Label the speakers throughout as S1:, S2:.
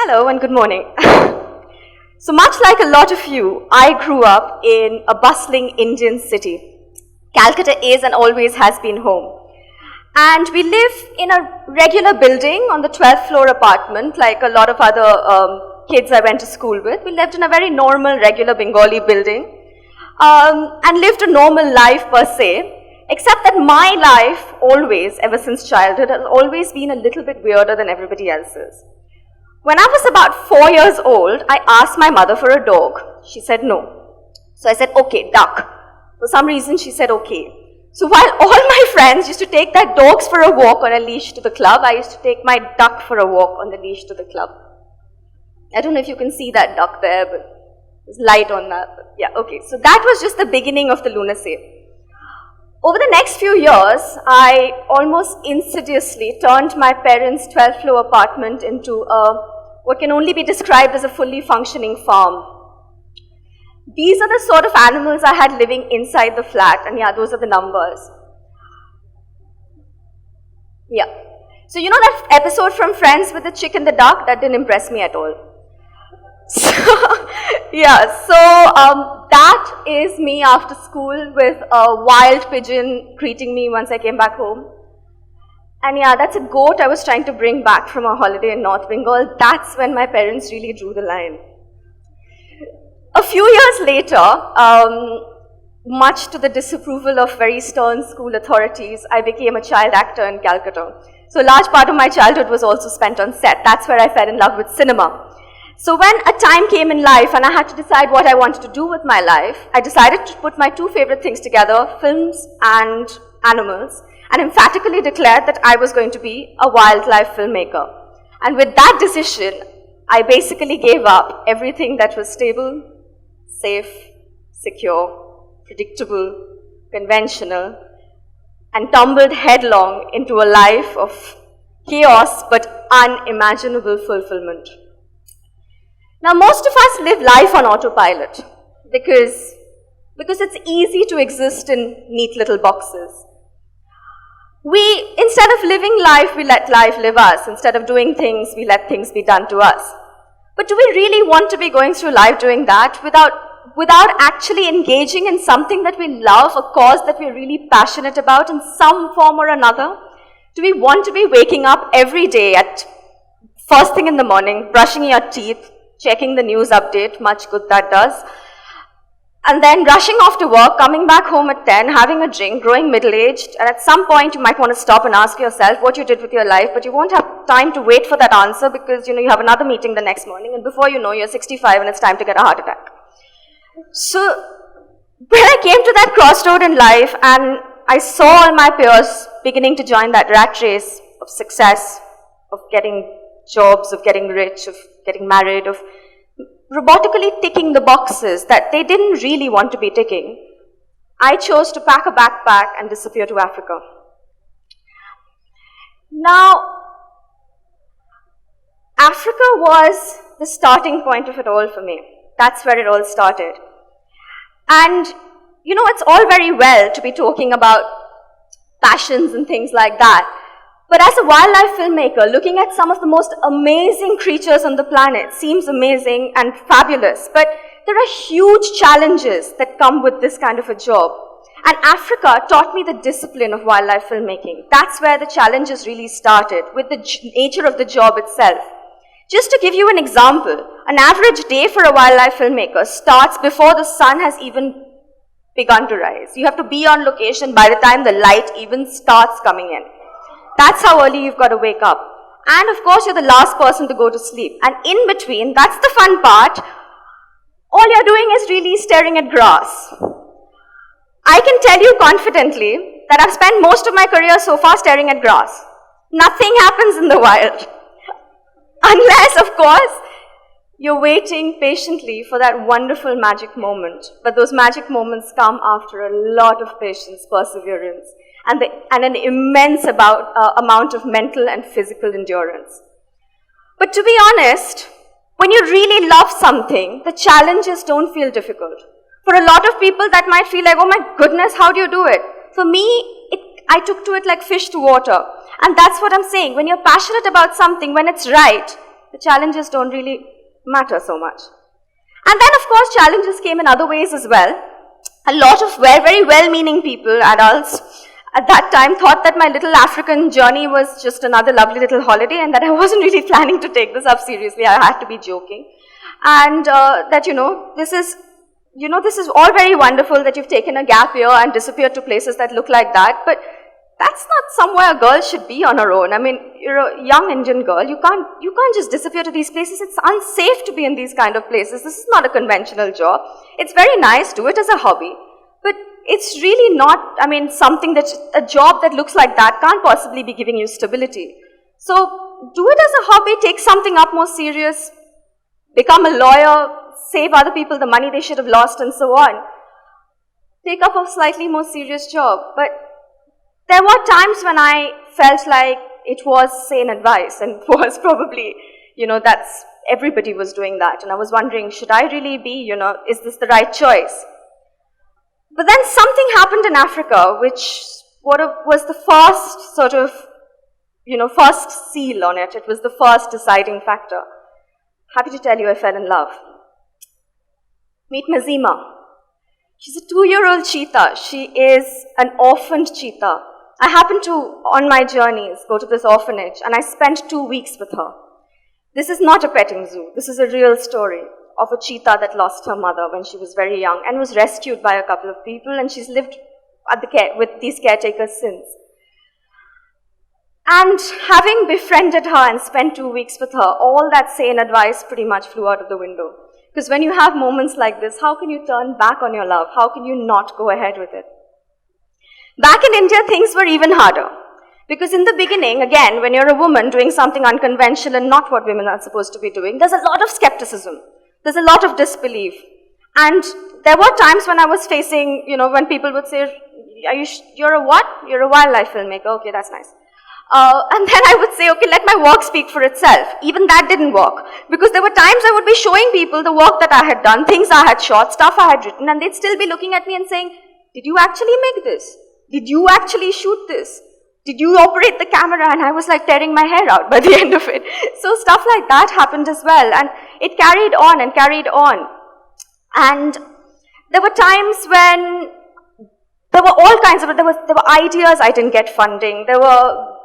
S1: Hello and good morning. So much like a lot of you, I grew up in a bustling Indian city. Calcutta is and always has been home. And we live in a regular building on the 12th floor apartment, like a lot of other kids I went to school with. We lived in a very normal, regular Bengali building and lived a normal life per se, except that my life always, ever since childhood, has always been a little bit weirder than everybody else's. When I was about 4 years old, I asked my mother for a dog. She said no. So I said, okay, duck. For some reason, she said okay. So while all my friends used to take their dogs for a walk on a leash to the club, I used to take my duck for a walk on the leash to the club. I don't know if you can see that duck there, but there's light on that. But yeah, okay. So that was just the beginning of the lunacy. Over the next few years, I almost insidiously turned my parents' 12th floor apartment into what can only be described as a fully functioning farm. These are the sort of animals I had living inside the flat, and yeah, those are the numbers. Yeah. So you know that episode from Friends with the chick and the duck? That didn't impress me at all. So, that is me after school with a wild pigeon greeting me once I came back home. And yeah, that's a goat I was trying to bring back from a holiday in North Bengal. That's when my parents really drew the line. A few years later, much to the disapproval of very stern school authorities, I became a child actor in Calcutta. So a large part of my childhood was also spent on set. That's where I fell in love with cinema. So when a time came in life and I had to decide what I wanted to do with my life, I decided to put my two favorite things together, films and animals, and emphatically declared that I was going to be a wildlife filmmaker. And with that decision, I basically gave up everything that was stable, safe, secure, predictable, conventional, and tumbled headlong into a life of chaos but unimaginable fulfillment. Now, most of us live life on autopilot because it's easy to exist in neat little boxes. Instead of living life, we let life live us. Instead of doing things, we let things be done to us. But do we really want to be going through life doing that without actually engaging in something that we love, a cause that we're really passionate about in some form or another? Do we want to be waking up every day at first thing in the morning, brushing your teeth, checking the news update, much good that does, and then rushing off to work, coming back home at 10, having a drink, growing middle-aged, and at some point you might want to stop and ask yourself what you did with your life, but you won't have time to wait for that answer because you have another meeting the next morning, and before you know, you're 65 and it's time to get a heart attack. So when I came to that crossroad in life and I saw all my peers beginning to join that rat race of success, of getting jobs, of getting rich, of getting married, of robotically ticking the boxes that they didn't really want to be ticking, I chose to pack a backpack and disappear to Africa. Now, Africa was the starting point of it all for me. That's where it all started. And, it's all very well to be talking about passions and things like that. But as a wildlife filmmaker, looking at some of the most amazing creatures on the planet seems amazing and fabulous, but there are huge challenges that come with this kind of a job. And Africa taught me the discipline of wildlife filmmaking. That's where the challenges really started, with the nature of the job itself. Just to give you an example, an average day for a wildlife filmmaker starts before the sun has even begun to rise. You have to be on location by the time the light even starts coming in. That's how early you've got to wake up. And of course, you're the last person to go to sleep. And in between, that's the fun part, all you're doing is really staring at grass. I can tell you confidently that I've spent most of my career so far staring at grass. Nothing happens in the wild. Unless, of course, you're waiting patiently for that wonderful magic moment. But those magic moments come after a lot of patience, perseverance, and an immense amount of mental and physical endurance. But to be honest, when you really love something, the challenges don't feel difficult. For a lot of people, that might feel like, oh my goodness, how do you do it? For me, I took to it like fish to water. And that's what I'm saying. When you're passionate about something, when it's right, The challenges don't really matter so much. And then, of course, challenges came in other ways as well. A lot of very well-meaning people, adults, at that time thought that my little African journey was just another lovely little holiday and that I wasn't really planning to take this up seriously. I had to be joking. And that, this is all very wonderful that you've taken a gap year and disappeared to places that look like that, but that's not somewhere a girl should be on her own. I mean, you're a young Indian girl. You can't just disappear to these places. It's unsafe to be in these kind of places. This is not a conventional job. It's very nice, do it as a hobby. But it's really not, something that, a job that looks like that can't possibly be giving you stability. So do it as a hobby, take something up more serious, become a lawyer, save other people the money they should have lost and so on. Take up a slightly more serious job. But there were times when I felt like it was sane advice and was probably, that's, everybody was doing that. And I was wondering, should I really be, is this the right choice? But then something happened in Africa, which was the first sort of, first seal on it. It was the first deciding factor. Happy to tell you I fell in love. Meet Mazima. She's a 2-year-old cheetah. She is an orphaned cheetah. I happened to, on my journeys, go to this orphanage, and I spent 2 weeks with her. This is not a petting zoo. This is a real story of a cheetah that lost her mother when she was very young and was rescued by a couple of people, and she's lived with these caretakers since. And having befriended her and spent 2 weeks with her, all that sane advice pretty much flew out of the window. Because when you have moments like this, how can you turn back on your love? How can you not go ahead with it? Back in India, things were even harder. Because in the beginning, again, when you're a woman doing something unconventional and not what women are supposed to be doing, there's a lot of skepticism. There's a lot of disbelief. And there were times when I was facing, when people would say, you're a what? You're a wildlife filmmaker. Okay, that's nice. And then I would say, okay, let my work speak for itself. Even that didn't work. Because there were times I would be showing people the work that I had done, things I had shot, stuff I had written, and they'd still be looking at me and saying, did you actually make this? Did you actually shoot this? Did you operate the camera? And I was like tearing my hair out by the end of it. So stuff like that happened as well. And it carried on and carried on. And there were times when there were all kinds of, there were ideas I didn't get funding. There were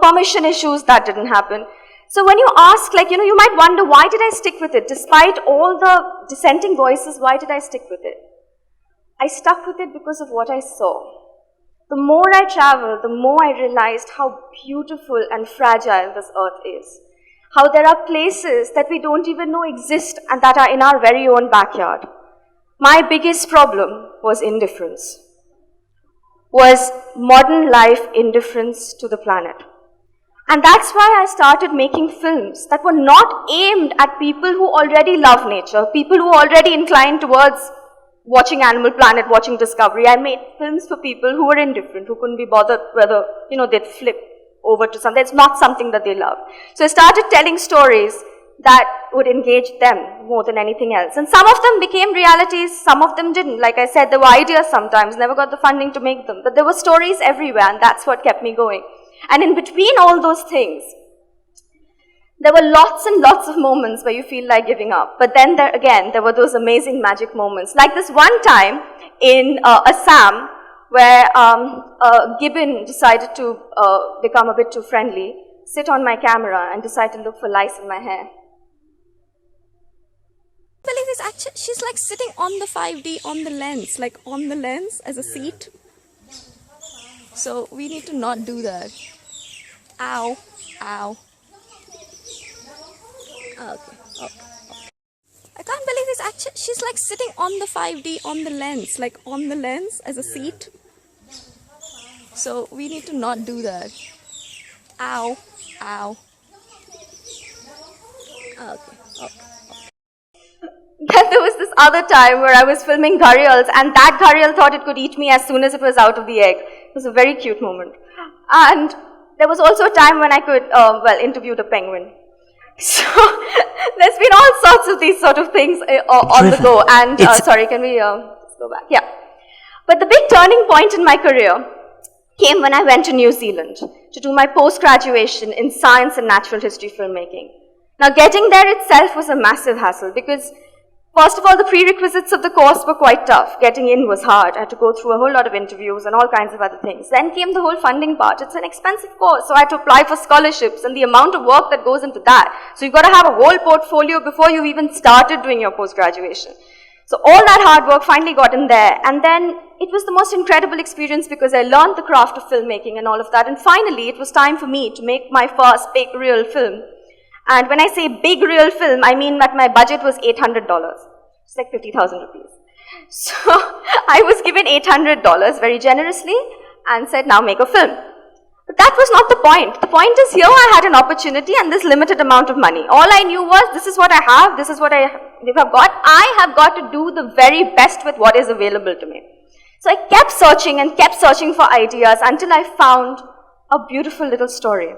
S1: permission issues that didn't happen. So when you ask, you might wonder, why did I stick with it? Despite all the dissenting voices, why did I stick with it? I stuck with it because of what I saw. The more I traveled, the more I realized how beautiful and fragile this earth is. How there are places that we don't even know exist and that are in our very own backyard. My biggest problem was indifference. Was modern life indifference to the planet. And that's why I started making films that were not aimed at people who already love nature, people who are already inclined towards watching Animal Planet, watching Discovery. I made films for people who were indifferent, who couldn't be bothered whether, they'd flip over to something. It's not something that they love. So I started telling stories that would engage them more than anything else. And some of them became realities, some of them didn't. Like I said, there were ideas sometimes, never got the funding to make them. But there were stories everywhere, and that's what kept me going. And in between all those things, there were lots and lots of moments where you feel like giving up. But then there were those amazing magic moments. Like this one time in Assam, where a gibbon decided to become a bit too friendly, sit on my camera and decide to look for lice in my hair.
S2: I believe this actually, she's like sitting on the 5D on the lens as a seat. So we need to not do that. Ow, ow. Okay. I can't believe this actually, she's like sitting on the 5D on the lens as a seat. So we need to not do that. Ow, ow. Okay.
S1: Then there was this other time where I was filming gharials, and that gharial thought it could eat me as soon as it was out of the egg. It was a very cute moment. And there was also a time when I could, interview the penguin. So there's been all sorts of these sort of things on the go. And sorry, can we let's go back? Yeah. But the big turning point in my career came when I went to New Zealand to do my post-graduation in science and natural history filmmaking. Now, getting there itself was a massive hassle because, first of all, the prerequisites of the course were quite tough. Getting in was hard. I had to go through a whole lot of interviews and all kinds of other things. Then came the whole funding part. It's an expensive course, so I had to apply for scholarships and the amount of work that goes into that. So you've got to have a whole portfolio before you even started doing your post-graduation. So all that hard work finally got in there, and then it was the most incredible experience because I learned the craft of filmmaking and all of that, and finally it was time for me to make my first big real film. And when I say big real film, I mean that my budget was $800. It's like 50,000 rupees. So I was given $800 very generously and said, now make a film. But that was not the point. The point is, here I had an opportunity and this limited amount of money. All I knew was, this is what I have, this is what I have got. I have got to do the very best with what is available to me. So I kept searching and kept searching for ideas until I found a beautiful little story.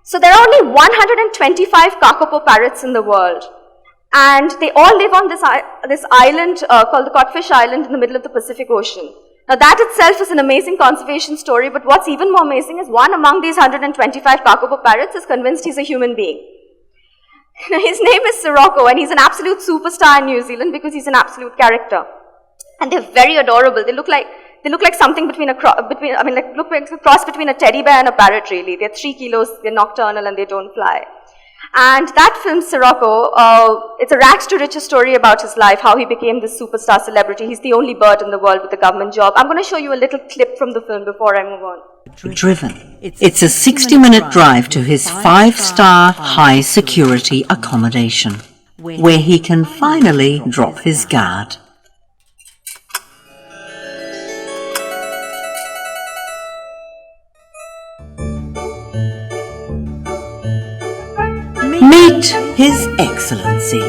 S1: So there are only 125 kakapo parrots in the world, and they all live on this island called the Codfish Island in the middle of the Pacific Ocean. Now that itself is an amazing conservation story, but what's even more amazing is one among these 125 kakapo parrots is convinced he's a human being. His name is Sirocco, and he's an absolute superstar in New Zealand because he's an absolute character. And they're very adorable. They look like something between a cross between a teddy bear and a parrot, really. They're 3 kilos, they're nocturnal, and they don't fly. And that film, Sirocco, it's a rags to riches story about his life, how he became this superstar celebrity. He's the only bird in the world with a government job. I'm going to show you a little clip from the film before I move on.
S3: Driven. It's a 60-minute drive to his 5-star high-security accommodation, where he can finally drop his guard. Meet His Excellency.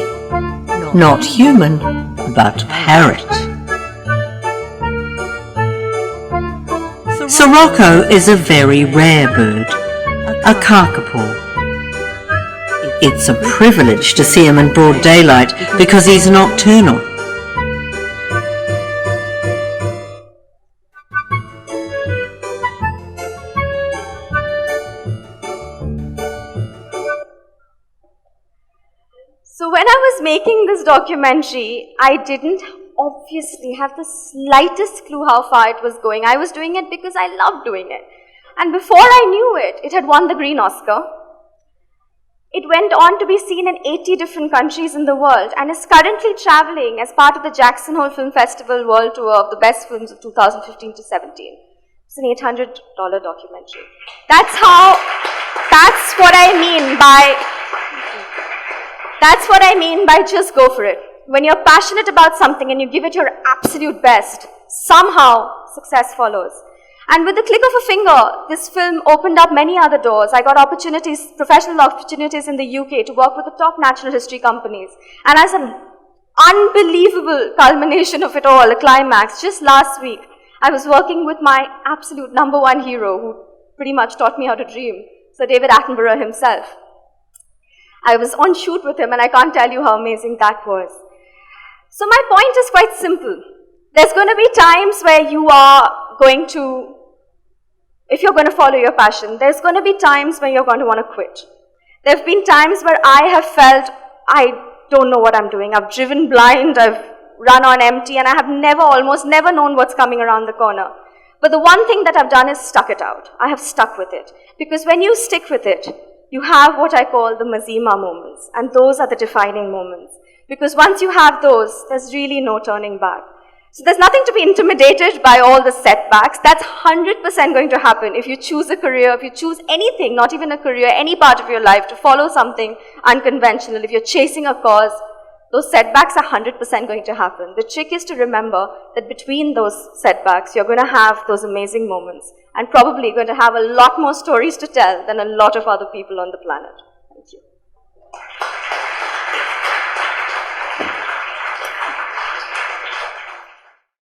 S3: Not human, but parrot. Sirocco is a very rare bird, a kakapo. It's a privilege to see him in broad daylight because he's nocturnal.
S1: So when I was making this documentary, I didn't obviously have the slightest clue how far it was going. I was doing it because I loved doing it. And before I knew it, it had won the Green Oscar. It went on to be seen in 80 different countries in the world and is currently traveling as part of the Jackson Hole Film Festival World Tour of the best films of 2015 to 17. It's an $800 documentary. That's what I mean by just go for it. When you're passionate about something and you give it your absolute best, somehow success follows. And with the click of a finger, this film opened up many other doors. I got opportunities, professional opportunities in the UK to work with the top natural history companies. And as an unbelievable culmination of it all, a climax, just last week, I was working with my absolute #1 hero who pretty much taught me how to dream, Sir David Attenborough himself. I was on shoot with him and I can't tell you how amazing that was. So my point is quite simple. There's going to be times where you are going to, if you're going to follow your passion, there's going to be times when you're going to want to quit. There have been times where I have felt, I don't know what I'm doing. I've driven blind, I've run on empty, and I have almost never known what's coming around the corner. But the one thing that I've done is stuck it out. I have stuck with it. Because when you stick with it, you have what I call the Mazima moments, and those are the defining moments. Because once you have those, there's really no turning back. So there's nothing to be intimidated by all the setbacks. That's 100% going to happen if you choose a career, if you choose anything, not even a career, any part of your life, to follow something unconventional. If you're chasing a cause, those setbacks are 100% going to happen. The trick is to remember that between those setbacks, you're going to have those amazing moments, and probably going to have a lot more stories to tell than a lot of other people on the planet. Thank you.